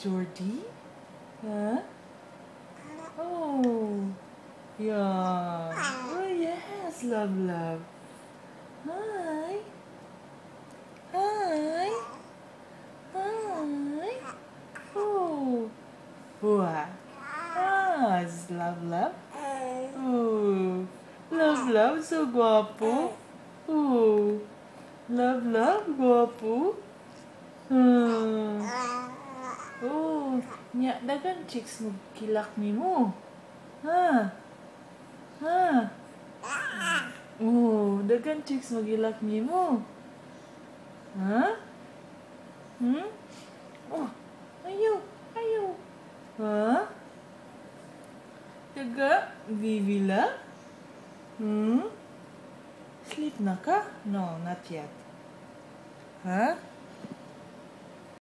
Jordy? Huh? Oh. Yeah. Oh, yes, love. Hi. Hi. Hi. Oh. Wow. Ah, it's love. Oh. Love, so guwapo. Oh. Love, guwapo. Hmm. Oh, nya dagan chicks mo kilak nimo. Ha? Ha? Oh, dagan chicks mo kilak nimo. Ha? Hmm? Oh, ayaw. Ha? Daga, Vivila? Hmm? Sleep na ka? No, not yet. Ha?